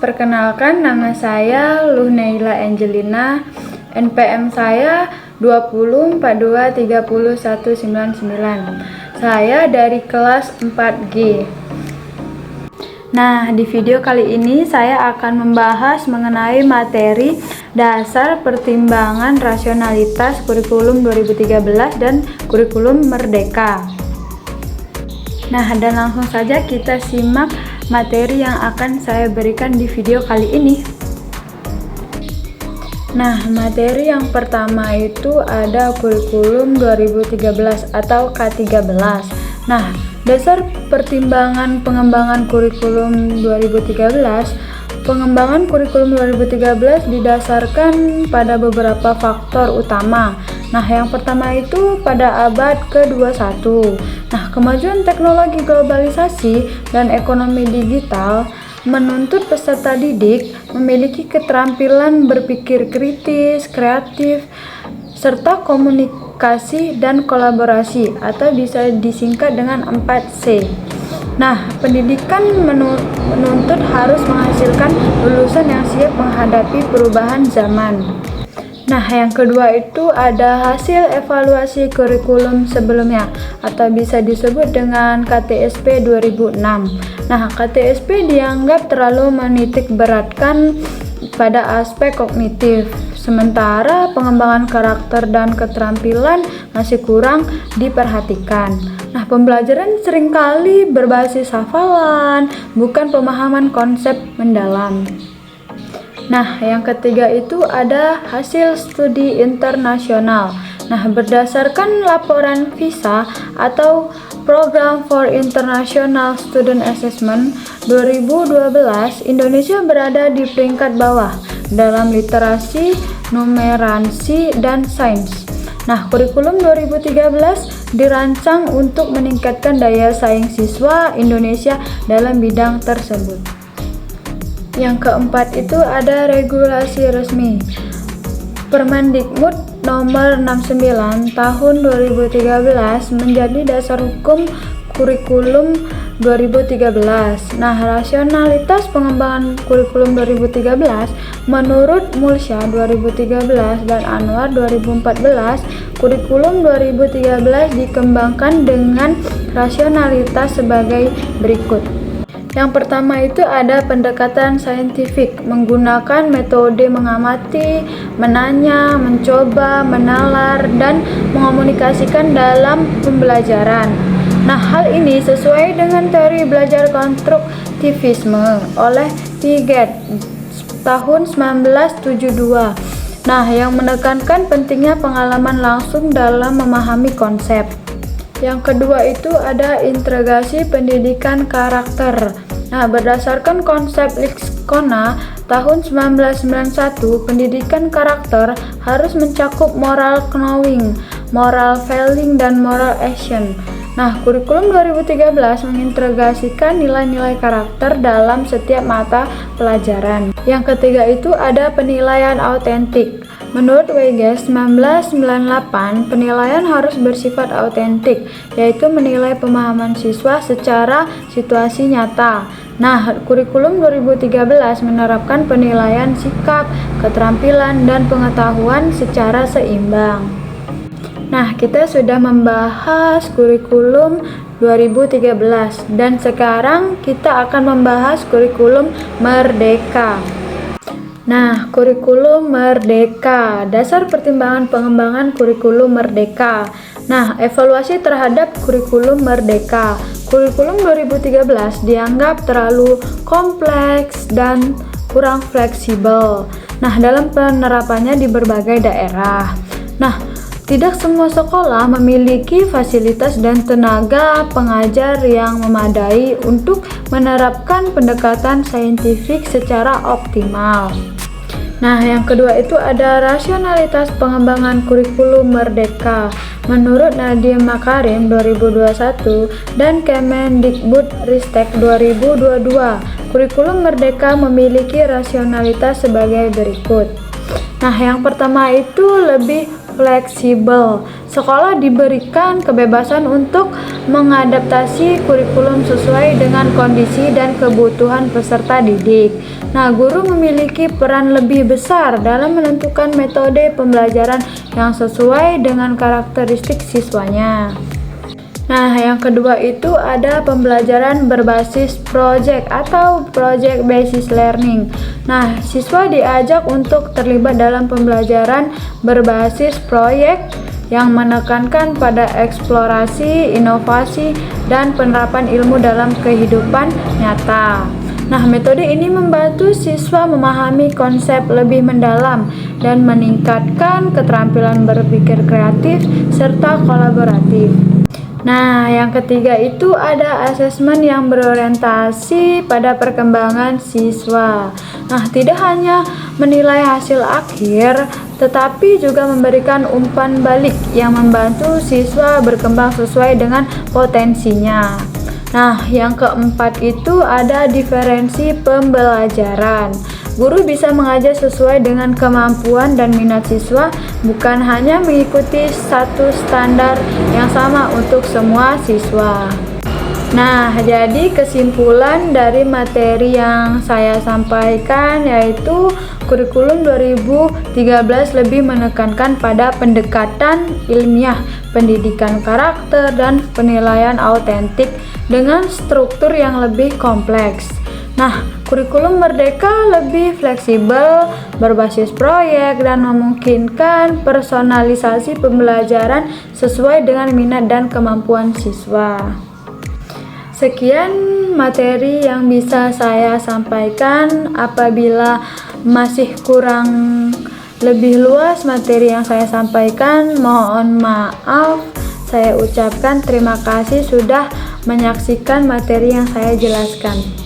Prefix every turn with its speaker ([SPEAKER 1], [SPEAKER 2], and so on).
[SPEAKER 1] Perkenalkan, nama saya Luhnaila Angelina, NPM saya 20423199. Saya dari kelas 4G. Nah, di video kali ini saya akan membahas mengenai materi dasar pertimbangan rasionalitas kurikulum 2013 dan kurikulum Merdeka. Nah, dan langsung saja kita simak materi yang akan saya berikan di video kali ini. Nah, materi yang pertama itu ada kurikulum 2013 atau K13. Nah, dasar pertimbangan pengembangan kurikulum 2013. Pengembangan kurikulum 2013 didasarkan pada beberapa faktor utama. Nah, yang pertama itu pada abad ke-21. Nah, kemajuan teknologi globalisasi dan ekonomi digital menuntut peserta didik memiliki keterampilan berpikir kritis, kreatif, serta komunikasi dan kolaborasi atau bisa disingkat dengan 4C. Nah, pendidikan menuntut harus menghasilkan lulusan yang siap menghadapi perubahan zaman. Nah, yang kedua itu ada hasil evaluasi kurikulum sebelumnya atau bisa disebut dengan KTSP 2006. Nah, KTSP dianggap terlalu menitik beratkan pada aspek kognitif, sementara pengembangan karakter dan keterampilan masih kurang diperhatikan. Nah, pembelajaran seringkali berbasis hafalan, bukan pemahaman konsep mendalam. Nah, yang ketiga itu ada hasil studi internasional. Nah, berdasarkan laporan PISA atau Program for International Student Assessment 2012, Indonesia berada di peringkat bawah dalam literasi, numeransi, dan sains. Nah, kurikulum 2013 dirancang untuk meningkatkan daya saing siswa Indonesia dalam bidang tersebut. Yang keempat itu ada regulasi resmi. Permendikbud nomor 69 tahun 2013 menjadi dasar hukum kurikulum 2013. Nah, rasionalitas pengembangan kurikulum 2013 menurut Mulsya 2013 dan Anwar 2014, kurikulum 2013 dikembangkan dengan rasionalitas sebagai berikut. Yang pertama itu ada pendekatan saintifik, menggunakan metode mengamati, menanya, mencoba, menalar, dan mengomunikasikan dalam pembelajaran. Nah, hal ini sesuai dengan teori belajar konstruktivisme oleh Piaget tahun 1972. Nah, yang menekankan pentingnya pengalaman langsung dalam memahami konsep. Yang kedua itu ada integrasi pendidikan karakter. Nah, berdasarkan konsep Liskona tahun 1991, pendidikan karakter harus mencakup moral knowing, moral feeling, dan moral action. Nah, kurikulum 2013 mengintegrasikan nilai-nilai karakter dalam setiap mata pelajaran. Yang ketiga itu ada penilaian autentik. Menurut Weiges 1998, penilaian harus bersifat autentik, yaitu menilai pemahaman siswa secara situasi nyata. Nah, kurikulum 2013 menerapkan penilaian sikap, keterampilan, dan pengetahuan secara seimbang. Nah, kita sudah membahas kurikulum 2013 dan sekarang kita akan membahas kurikulum Merdeka. Nah, kurikulum Merdeka, dasar pertimbangan pengembangan kurikulum Merdeka. Nah, evaluasi terhadap kurikulum Merdeka. Kurikulum 2013 dianggap terlalu kompleks dan kurang fleksibel. Nah, dalam penerapannya di berbagai daerah. Nah, tidak semua sekolah memiliki fasilitas dan tenaga pengajar yang memadai untuk menerapkan pendekatan saintifik secara optimal. Nah, yang kedua itu ada rasionalitas pengembangan kurikulum Merdeka. Menurut Nadiem Makarim 2021 dan Kemendikbudristek 2022, kurikulum Merdeka memiliki rasionalitas sebagai berikut. Nah, yang pertama itu lebih fleksibel. Sekolah diberikan kebebasan untuk mengadaptasi kurikulum sesuai dengan kondisi dan kebutuhan peserta didik. Nah, guru memiliki peran lebih besar dalam menentukan metode pembelajaran yang sesuai dengan karakteristik siswanya. Nah, yang kedua itu ada pembelajaran berbasis project atau project based learning. Nah, siswa diajak untuk terlibat dalam pembelajaran berbasis proyek yang menekankan pada eksplorasi, inovasi, dan penerapan ilmu dalam kehidupan nyata. Nah, metode ini membantu siswa memahami konsep lebih mendalam dan meningkatkan keterampilan berpikir kreatif serta kolaboratif. Nah, yang ketiga itu ada asesmen yang berorientasi pada perkembangan siswa. Nah, tidak hanya menilai hasil akhir, tetapi juga memberikan umpan balik yang membantu siswa berkembang sesuai dengan potensinya. Nah, yang keempat itu ada diferensi pembelajaran. Guru bisa mengajar sesuai dengan kemampuan dan minat siswa, bukan hanya mengikuti satu standar yang sama untuk semua siswa. Nah, jadi kesimpulan dari materi yang saya sampaikan yaitu kurikulum 2013 lebih menekankan pada pendekatan ilmiah, pendidikan karakter, dan penilaian autentik dengan struktur yang lebih kompleks. Nah, kurikulum Merdeka lebih fleksibel, berbasis proyek, dan memungkinkan personalisasi pembelajaran sesuai dengan minat dan kemampuan siswa. Sekian materi yang bisa saya sampaikan. Apabila masih kurang lebih luas materi yang saya sampaikan, mohon maaf. Saya ucapkan terima kasih sudah menyaksikan materi yang saya jelaskan.